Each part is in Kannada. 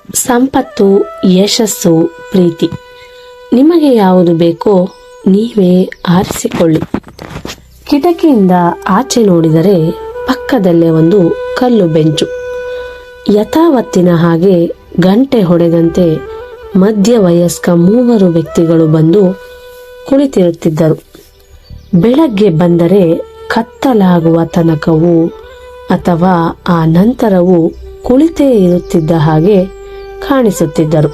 ಸಂಪತ್ತು, ಯಶಸ್ಸು, ಪ್ರೀತಿ ನಿಮಗೆ ಯಾವುದು ಬೇಕೋ ನೀವೇ ಆರಿಸಿಕೊಳ್ಳಿ. ಕಿಟಕಿಯಿಂದ ಆಚೆ ನೋಡಿದರೆ ಪಕ್ಕದಲ್ಲೇ ಒಂದು ಕಲ್ಲು ಬೆಂಚು. ಯಥಾವತ್ತಿನ ಹಾಗೆ ಗಂಟೆ ಹೊಡೆದಂತೆ ಮಧ್ಯವಯಸ್ಕ 3 ವ್ಯಕ್ತಿಗಳು ಬಂದು ಕುಳಿತಿರುತ್ತಿದ್ದರು. ಬೆಳಗ್ಗೆ ಬಂದರೆ ಕತ್ತಲಾಗುವ ತನಕವೂ ಅಥವಾ ಆ ನಂತರವೂ ಕುಳಿತೇ ಇರುತ್ತಿದ್ದ ಹಾಗೆ ಕಾಣಿಸುತ್ತಿದ್ದರು.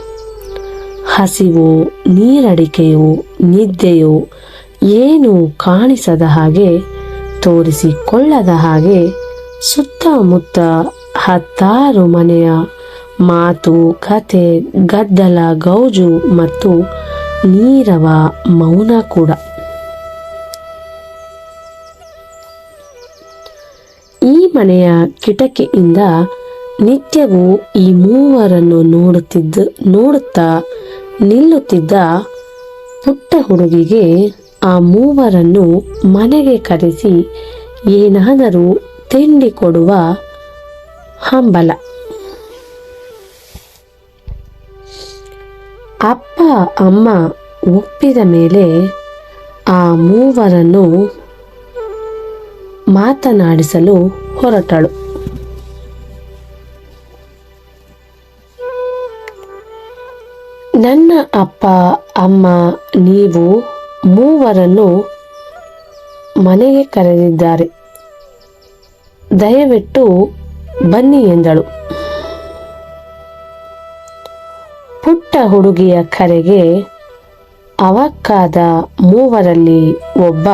ಹಸಿವು, ನೀರಡಿಕೆಯು, ನಿದ್ದೆಯು ಏನು ಕಾಣಿಸದ ಹಾಗೆ, ತೋರಿಸಿಕೊಳ್ಳದ ಹಾಗೆ ಸುತ್ತಮುತ್ತ 10 ಮನೆಯ ಮಾತು, ಕತೆ, ಗದ್ದಲ, ಗೌಜು ಮತ್ತು ನೀರವ ಮೌನ ಕೂಡ. ಈ ಮನೆಯ ಕಿಟಕಿಯಿಂದ ನಿತ್ಯವೂ ಈ 3 ನೋಡುತ್ತಾ ನಿಲ್ಲುತ್ತಿದ್ದ ಪುಟ್ಟ ಹುಡುಗಿಗೆ ಆ 3 ಮನೆಗೆ ಕರೆಸಿ ಏನಾದರೂ ತಿಂಡಿ ಕೊಡುವ ಹಂಬಲ. ಅಪ್ಪ ಅಮ್ಮ ಒಪ್ಪಿದ ಮೇಲೆ ಆ 3 ಮಾತನಾಡಿಸಲು ಹೊರಟಳು. ನನ್ನ ಅಪ್ಪ ಅಮ್ಮ ನೀವು 3 ಮನೆಗೆ ಕರೆದಿದ್ದಾರೆ, ದಯವಿಟ್ಟು ಬನ್ನಿ ಎಂದಳು. ಪುಟ್ಟ ಹುಡುಗಿಯ ಕರೆಗೆ ಅವಕ್ಕಾದ 3ರಲ್ಲಿ ಒಬ್ಬ,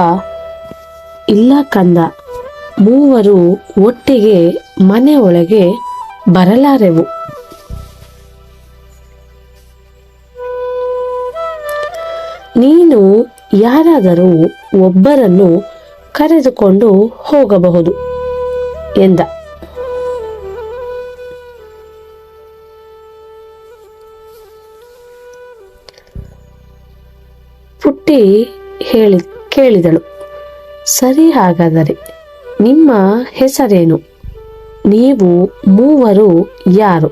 ಇಲ್ಲ ಕಂದ, 3 ಒಟ್ಟಿಗೆ ಮನೆ ಒಳಗೆ ಬರಲಾರೆವು. ನೀನು ಯಾರಾದರೂ ಒಬ್ಬರನ್ನು ಕರೆದುಕೊಂಡು ಹೋಗಬಹುದು ಎಂದ. ಪುಟ್ಟಿ ಕೇಳಿದಳು, ಸರಿ, ಹಾಗಾದರೆ ನಿಮ್ಮ ಹೆಸರೇನು? ನೀವು 3 ಯಾರು?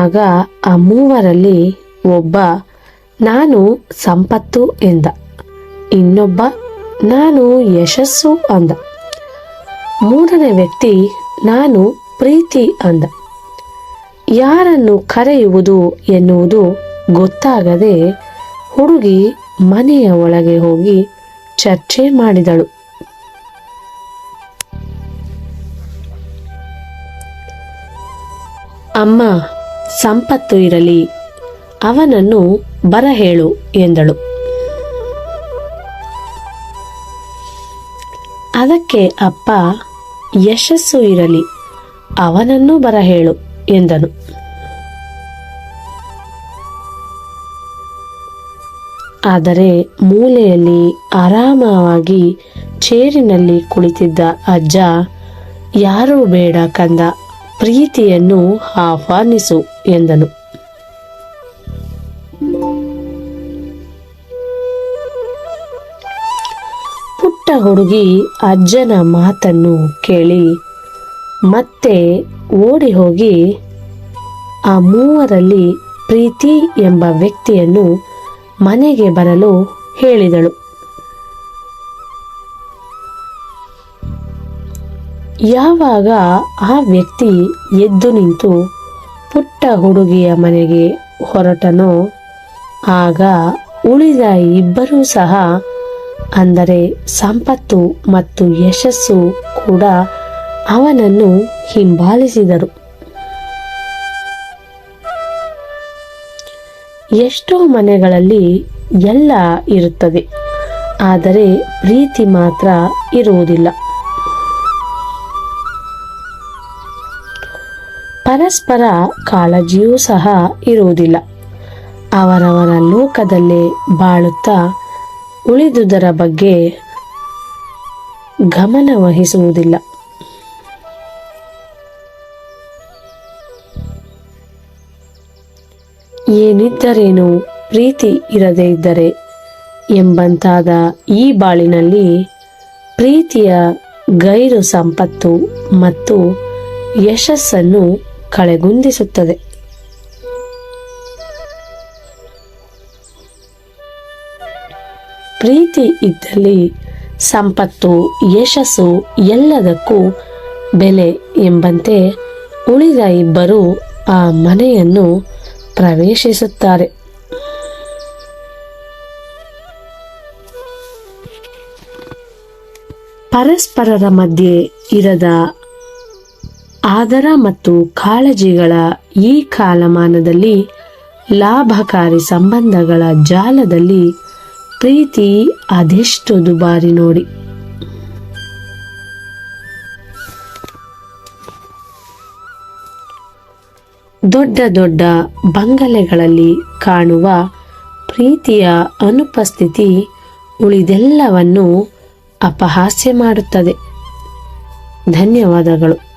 ಆಗ ಆ 3ರಲ್ಲಿ ಒಬ್ಬ, ನಾನು ಸಂಪತ್ತು ಎಂದ. ಇನ್ನೊಬ್ಬ, ನಾನು ಯಶಸ್ಸು ಅಂದ. 3ನೇ ವ್ಯಕ್ತಿ, ನಾನು ಪ್ರೀತಿ ಅಂದ. ಯಾರನ್ನು ಕರೆಯುವುದು ಎನ್ನುವುದು ಗೊತ್ತಾಗದೆ ಹುಡುಗಿ ಮನೆಯ ಒಳಗೆ ಹೋಗಿ ಚರ್ಚೆ ಮಾಡಿದಳು. ಅಮ್ಮ, ಸಂಪತ್ತು ಇರಲಿ, ಅವನನ್ನು ಬರಹೇಳು ಎಂದಳು. ಅದಕ್ಕೆ ಅಪ್ಪ, ಯಶಸ್ಸು ಇರಲಿ, ಅವನನ್ನು ಬರಹೇಳು ಎಂದನು. ಆದರೆ ಮೂಲೆಯಲ್ಲಿ ಆರಾಮವಾಗಿ ಚೇರಿನಲ್ಲಿ ಕುಳಿತಿದ್ದ ಅಜ್ಜ, ಯಾರೂ ಬೇಡ ಕಂದ, ಪ್ರೀತಿಯನ್ನು ಆಹ್ವಾನಿಸು ಎಂದನು. ಪುಟ್ಟ ಹುಡುಗಿ ಅಜ್ಜನ ಮಾತನ್ನು ಕೇಳಿ ಮತ್ತೆ ಓಡಿ ಹೋಗಿ ಆ 3ರಲ್ಲಿ ಪ್ರೀತಿ ಎಂಬ ವ್ಯಕ್ತಿಯನ್ನು ಮನೆಗೆ ಬರಲು ಹೇಳಿದಳು. ಯಾವಾಗ ಆ ವ್ಯಕ್ತಿ ಎದ್ದು ನಿಂತು ಪುಟ್ಟ ಹುಡುಗಿಯ ಮನೆಗೆ ಹೊರಟನೋ ಆಗ ಉಳಿದ 2 ಸಹ, ಅಂದರೆ ಸಂಪತ್ತು ಮತ್ತು ಯಶಸ್ಸು ಕೂಡ ಅವನನ್ನು ಹಿಂಬಾಲಿಸಿದರು. ಎಷ್ಟೋ ಮನೆಗಳಲ್ಲಿ ಎಲ್ಲ ಇರುತ್ತದೆ, ಆದರೆ ಪ್ರೀತಿ ಮಾತ್ರ ಇರುವುದಿಲ್ಲ. ಪರಸ್ಪರ ಕಾಳಜಿಯೂ ಸಹ ಇರುವುದಿಲ್ಲ. ಅವರವರ ಲೋಕದಲ್ಲೇ ಬಾಳುತ್ತಾ ಉಳಿದುದರ ಬಗ್ಗೆ ಗಮನ ವಹಿಸುವುದಿಲ್ಲ. ಏನಿದ್ದರೇನು, ಪ್ರೀತಿ ಇರದೇ ಇದ್ದರೆ ಎಂಬಂತಾದ ಈ ಬಾಳಿನಲ್ಲಿ ಪ್ರೀತಿಯ ಗೈರು ಸಂಪತ್ತು ಮತ್ತು ಯಶಸ್ಸನ್ನು ಕಳೆಗುಂದಿಸುತ್ತದೆ. ಪ್ರೀತಿ ಇದ್ದಲ್ಲಿ ಸಂಪತ್ತು, ಯಶಸ್ಸು ಎಲ್ಲದಕ್ಕೂ ಬೆಲೆ ಎಂಬಂತೆ ಉಳಿದ ಇಬ್ಬರು ಆ ಮನೆಯನ್ನು ಪ್ರವೇಶಿಸುತ್ತಾರೆ. ಪರಸ್ಪರರ ಮಧ್ಯೆ ಇರದ ಆದರ ಮತ್ತು ಕಾಳಜಿಗಳ ಈ ಕಾಲಮಾನದಲ್ಲಿ ಲಾಭಕಾರಿ ಸಂಬಂಧಗಳ ಜಾಲದಲ್ಲಿ ಪ್ರೀತಿ ಅದೆಷ್ಟು ದುಬಾರಿ ನೋಡಿ. ದೊಡ್ಡ ದೊಡ್ಡ ಬಂಗಲೆಗಳಲ್ಲಿ ಕಾಣುವ ಪ್ರೀತಿಯ ಅನುಪಸ್ಥಿತಿ ಉಳಿದೆಲ್ಲವನ್ನು ಅಪಹಾಸ್ಯ ಮಾಡುತ್ತದೆ. ಧನ್ಯವಾದಗಳು.